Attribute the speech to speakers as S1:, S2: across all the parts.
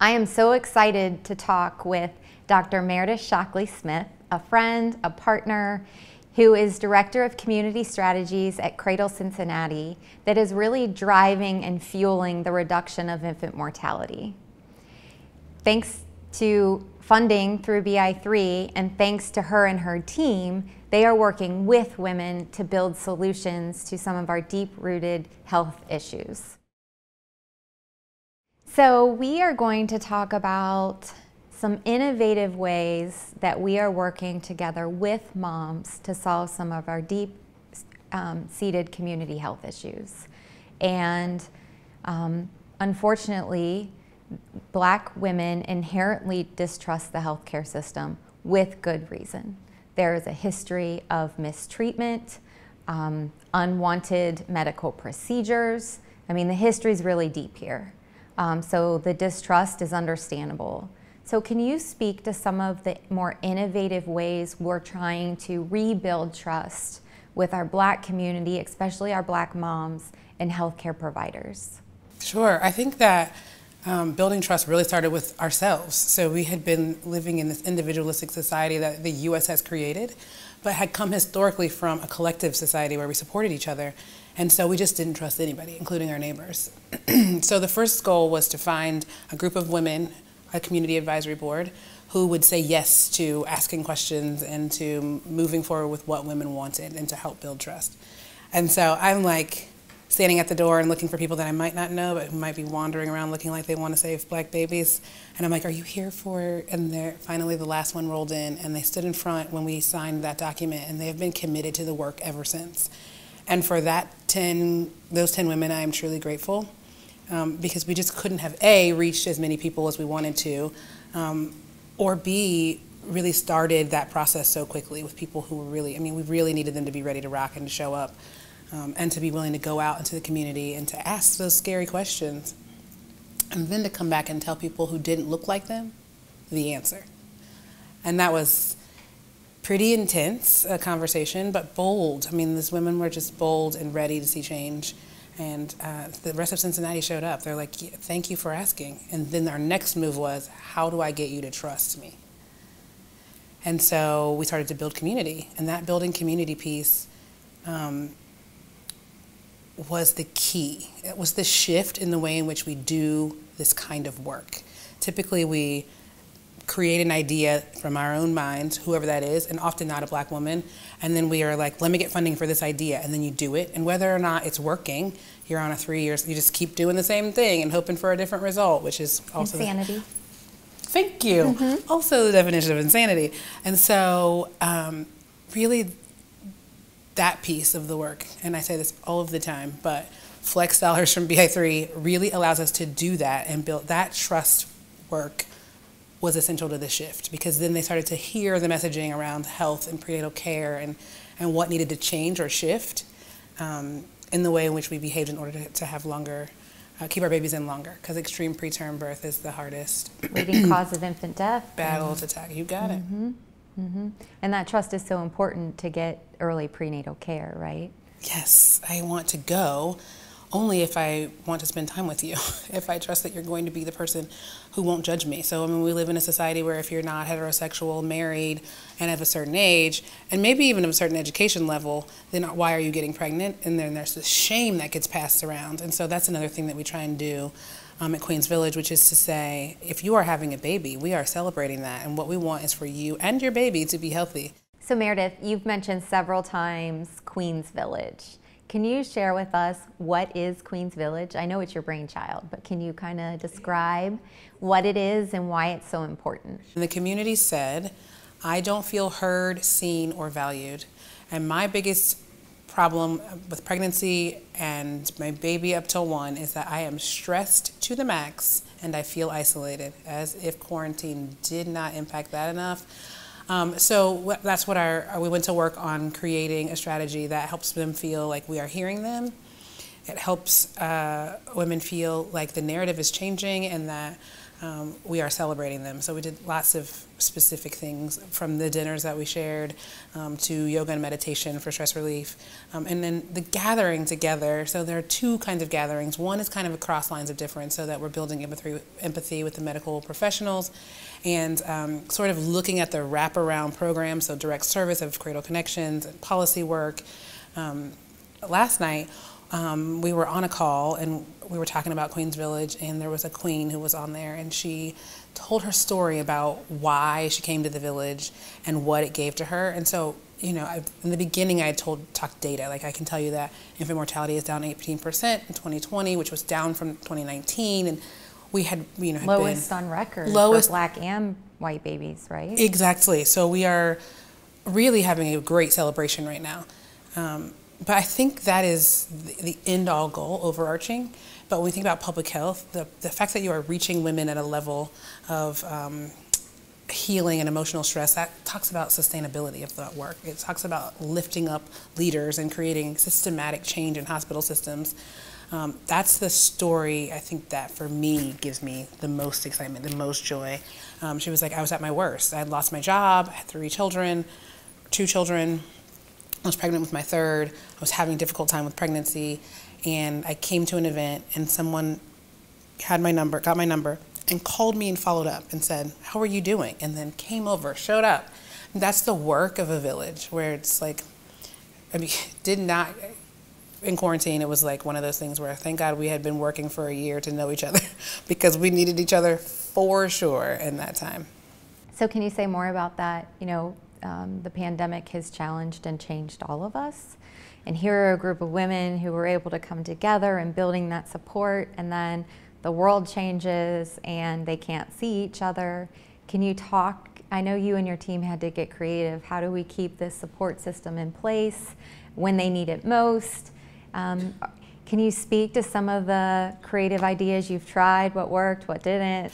S1: I am so excited to talk with Dr. Meredith Shockley-Smith, a friend, a partner, who is Director of Community Strategies at Cradle Cincinnati, that is really driving and fueling the reduction of infant mortality. Thanks to funding through BI3 and thanks to her and her team, they are working with women to build solutions to some of our deep-rooted health issues. So we are going to talk about some innovative ways that we are working together with moms to solve some of our deep-seated community health issues. And unfortunately, Black women inherently distrust the healthcare system with good reason. There is a history of mistreatment, unwanted medical procedures. I mean, the history is really deep here. So the distrust is understandable. So can you speak to some of the more innovative ways we're trying to rebuild trust with our Black community, especially our Black moms and healthcare providers?
S2: Sure. I think that building trust really started with ourselves. So we had been living in this individualistic society that the U.S. has created, but had come historically from a collective society where we supported each other. And so we just didn't trust anybody, including our neighbors. So the first goal was to find a group of women, a community advisory board, who would say yes to asking questions and to moving forward with what women wanted and to help build trust. And so I'm like standing at the door and looking for people that I might not know, but who might be wandering around looking like they want to save Black babies. And I'm like, are you here for, and finally the last one rolled in, and they stood in front when we signed that document, and they have been committed to the work ever since. And for those 10 women, I am truly grateful, because we just couldn't have A, reached as many people as we wanted to, or B, really started that process so quickly with people who were really, I mean, we really needed them to be ready to rock and to show up, and to be willing to go out into the community and to ask those scary questions, and then to come back and tell people who didn't look like them the answer. And that was pretty intense, a conversation, but bold. I mean, these women were just bold and ready to see change. And the rest of Cincinnati showed up. They're like, yeah, thank you for asking. And then our next move was, how do I get you to trust me? And so we started to build community. And that building community piece was the key. It was the shift in the way in which we do this kind of work. Typically, we create an idea from our own minds, whoever that is, and often not a Black woman, and then we are like, let me get funding for this idea, and then you do it, and whether or not it's working, you're on a 3 years, you just keep doing the same thing and hoping for a different result, which is also
S1: insanity.
S2: Thank you. Mm-hmm. Also the definition of insanity. And so really that piece of the work, and I say this all of the time, but flex dollars from BI3 really allows us to do that and build that trust work was essential to the shift, because then they started to hear the messaging around health and prenatal care and what needed to change or shift in the way in which we behaved in order to have longer, keep our babies in longer, because extreme preterm birth is the hardest.
S1: Leading cause of infant death.
S2: Battle to attack, you got it.
S1: Mm-hmm. And that trust is so important to get early prenatal care, right?
S2: Yes, I want to go only if I want to spend time with you, if I trust that you're going to be the person who won't judge me. So I mean, we live in a society where if you're not heterosexual, married, and of a certain age, and maybe even of a certain education level, then why are you getting pregnant? And then there's this shame that gets passed around. And so that's another thing that we try and do at Queens Village, which is to say, if you are having a baby, we are celebrating that. And what we want is for you and your baby to be healthy.
S1: So Meredith, you've mentioned several times Queens Village. Can you share with us what is Queens Village? I know it's your brainchild, but can you kind of describe what it is and why it's so important?
S2: The community said, I don't feel heard, seen, or valued. And my biggest problem with pregnancy and my baby up till 1 is that I am stressed to the max and I feel isolated, as if quarantine did not impact that enough. So that's what we went to work on, creating a strategy that helps them feel like we are hearing them. It helps women feel like the narrative is changing and that we are celebrating them. So we did lots of specific things, from the dinners that we shared to yoga and meditation for stress relief. And then the gathering together. So there are two kinds of gatherings. One is kind of across lines of difference, so that we're building empathy with the medical professionals and sort of looking at the wraparound program, so direct service of Cradle Connections and policy work. Last night, we were on a call and we were talking about Queen's Village, and there was a queen who was on there, and she told her story about why she came to the village and what it gave to her. And so, in the beginning I had talked data, like I can tell you that infant mortality is down 18% in 2020, which was down from 2019, and we had,
S1: lowest on record for Black and white babies, right?
S2: Exactly. So we are really having a great celebration right now. But I think that is the end-all goal, overarching. But when we think about public health, the fact that you are reaching women at a level of healing and emotional stress, that talks about sustainability of the work. It talks about lifting up leaders and creating systematic change in hospital systems. That's the story, I think, that for me gives me the most excitement, the most joy. She was like, I was at my worst. I had lost my job, I had 2 children. I was pregnant with my third. I was having a difficult time with pregnancy, and I came to an event and someone got my number, and called me and followed up and said, how are you doing? And then came over, showed up. And that's the work of a village, where it's like, in quarantine, it was like one of those things where thank God we had been working for a year to know each other because we needed each other for sure in that time.
S1: So can you say more about that? The pandemic has challenged and changed all of us. And here are a group of women who were able to come together and building that support, and then the world changes and they can't see each other. Can you talk? I know you and your team had to get creative. How do we keep this support system in place when they need it most? Can you speak to some of the creative ideas you've tried, what worked, what didn't?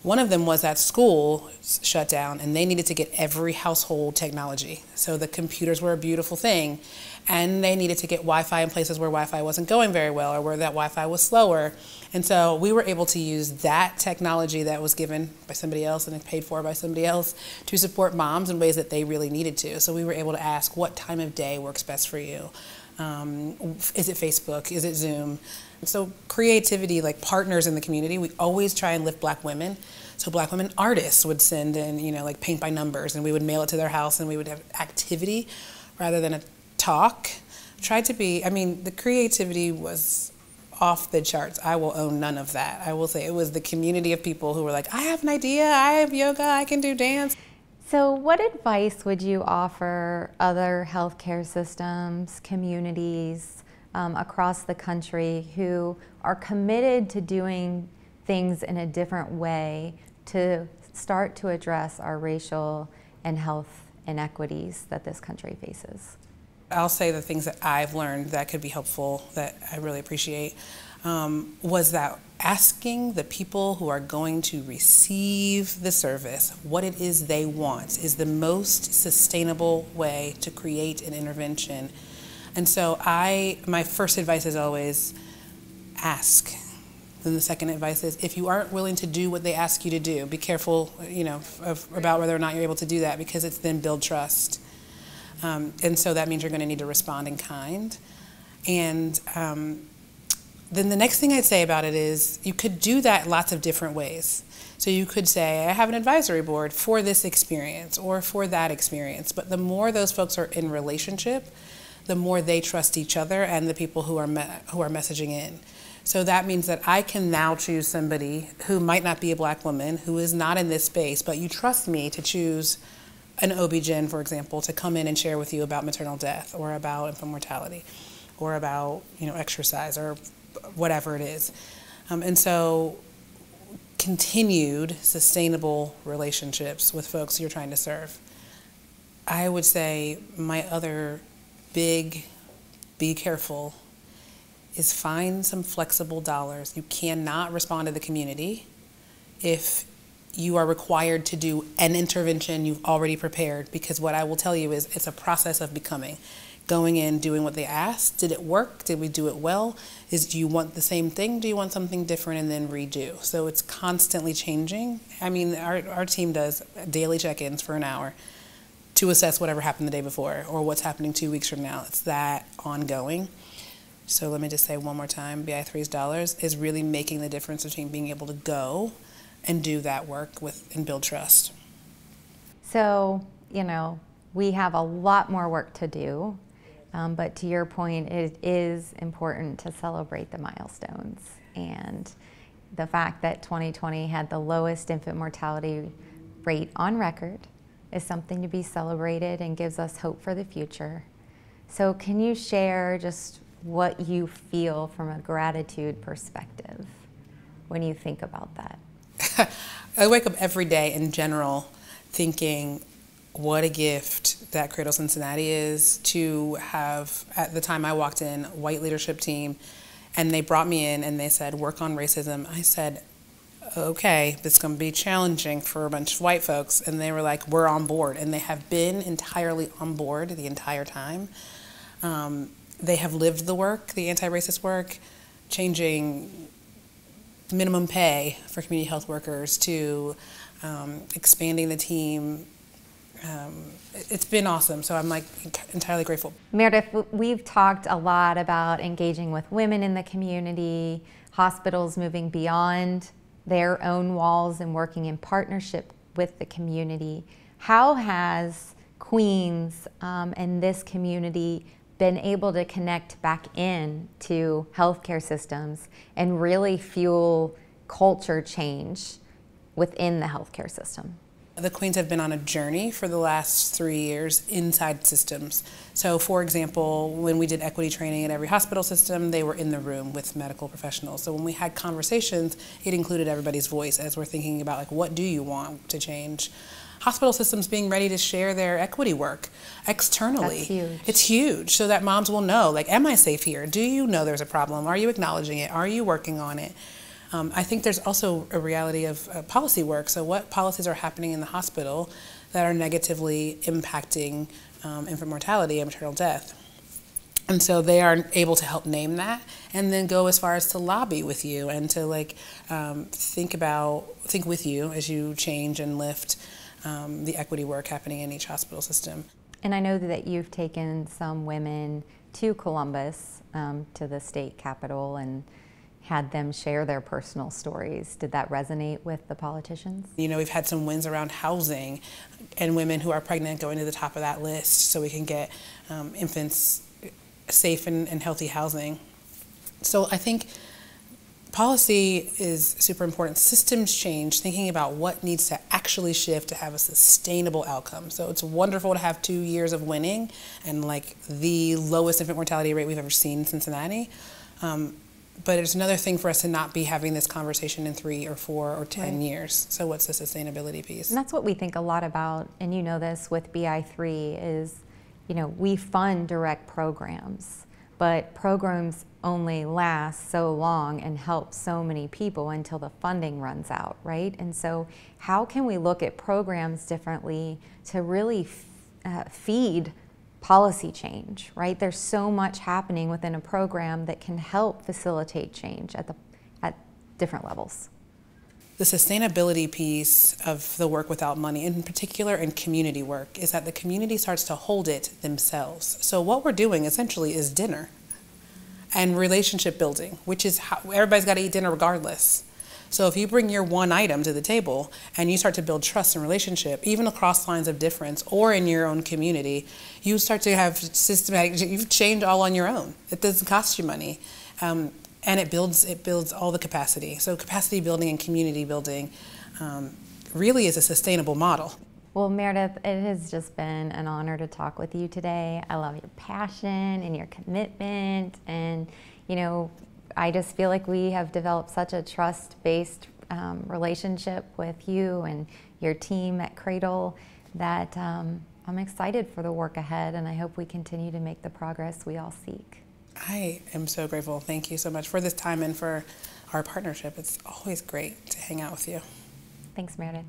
S2: One of them was that school shut down and they needed to get every household technology. So the computers were a beautiful thing, and they needed to get Wi-Fi in places where Wi-Fi wasn't going very well or where that Wi-Fi was slower. And so we were able to use that technology that was given by somebody else and paid for by somebody else to support moms in ways that they really needed to. So we were able to ask, what time of day works best for you? Is it Facebook? Is it Zoom? So creativity, like partners in the community, we always try and lift Black women. So Black women artists would send in, like paint by numbers, and we would mail it to their house, and we would have activity rather than a talk. Tried to be, the creativity was off the charts. I will own none of that. I will say it was the community of people who were like, I have an idea, I have yoga, I can do dance.
S1: So what advice would you offer other healthcare systems, communities across the country who are committed to doing things in a different way to start to address our racial and health inequities that this country faces?
S2: I'll say the things that I've learned that could be helpful, that I really appreciate, was that asking the people who are going to receive the service what it is they want is the most sustainable way to create an intervention. And so my first advice is always ask. Then the second advice is, if you aren't willing to do what they ask you to do, be careful, about whether or not you're able to do that, because it's then build trust. And so that means you're going to need to respond in kind. And then the next thing I'd say about it is you could do that lots of different ways. So you could say, I have an advisory board for this experience or for that experience. But the more those folks are in relationship, the more they trust each other and the people who are messaging in. So that means that I can now choose somebody who might not be a Black woman, who is not in this space, but you trust me to choose an OB-GYN, for example, to come in and share with you about maternal death or about infant mortality or about exercise or whatever it is. And so continued sustainable relationships with folks you're trying to serve. I would say my other big be careful is find some flexible dollars. You cannot respond to the community if you are required to do an intervention you've already prepared, because what I will tell you is it's a process of becoming. going in, doing what they asked. Did it work? Did we do it well? Do you want the same thing? Do you want something different and then redo? So it's constantly changing. I mean, our team does daily check-ins for an hour to assess whatever happened the day before or what's happening 2 weeks from now. It's that ongoing. So let me just say one more time, BI3's dollars is really making the difference between being able to go and do that work and build trust.
S1: So, we have a lot more work to do. But to your point, it is important to celebrate the milestones. And the fact that 2020 had the lowest infant mortality rate on record is something to be celebrated and gives us hope for the future. So can you share just what you feel from a gratitude perspective when you think about that?
S2: I wake up every day in general thinking, what a gift that Cradle Cincinnati is to have, at the time I walked in, white leadership team, and they brought me in and they said, work on racism. I said, okay, this is going to be challenging for a bunch of white folks. And they were like, we're on board. And they have been entirely on board the entire time. They have lived the work, the anti-racist work, changing minimum pay for community health workers to expanding the team. It's been awesome, so I'm entirely grateful.
S1: Meredith, we've talked a lot about engaging with women in the community, hospitals moving beyond their own walls and working in partnership with the community. How has Queens and this community been able to connect back in to healthcare systems and really fuel culture change within the healthcare system?
S2: The Queens have been on a journey for the last 3 years inside systems. So for example, when we did equity training at every hospital system, they were in the room with medical professionals. So when we had conversations, it included everybody's voice as we're thinking about what do you want to change? Hospital systems being ready to share their equity work externally.
S1: That's huge.
S2: It's huge, so that moms will know, am I safe here? Do you know there's a problem? Are you acknowledging it? Are you working on it? I think there's also a reality of policy work. So what policies are happening in the hospital that are negatively impacting infant mortality and maternal death? And so they are able to help name that and then go as far as to lobby with you and to think with you as you change and lift the equity work happening in each hospital system.
S1: And I know that you've taken some women to Columbus, to the state capitol, and had them share their personal stories. Did that resonate with the politicians?
S2: We've had some wins around housing and women who are pregnant going to the top of that list so we can get infants safe and healthy housing. So I think policy is super important. Systems change, thinking about what needs to actually shift to have a sustainable outcome. So it's wonderful to have 2 years of winning and the lowest infant mortality rate we've ever seen in Cincinnati. But it's another thing for us to not be having this conversation in 3 or 4 or 10 years. So what's the sustainability piece?
S1: And that's what we think a lot about, and you know this with BI3 is, we fund direct programs, but programs only last so long and help so many people until the funding runs out, right? And so how can we look at programs differently to really feed policy change, right? There's so much happening within a program that can help facilitate change at different levels.
S2: The sustainability piece of the work without money, in particular in community work, is that the community starts to hold it themselves. So what we're doing essentially is dinner and relationship building, which is how everybody's got to eat dinner regardless. So if you bring your one item to the table and you start to build trust and relationship, even across lines of difference or in your own community, you start to have systematic, you've changed all on your own. It doesn't cost you money. And it builds all the capacity. So capacity building and community building really is a sustainable model.
S1: Well, Meredith, it has just been an honor to talk with you today. I love your passion and your commitment, and I just feel like we have developed such a trust-based relationship with you and your team at Cradle that I'm excited for the work ahead, and I hope we continue to make the progress we all seek.
S2: I am so grateful. Thank you so much for this time and for our partnership. It's always great to hang out with you.
S1: Thanks, Meredith.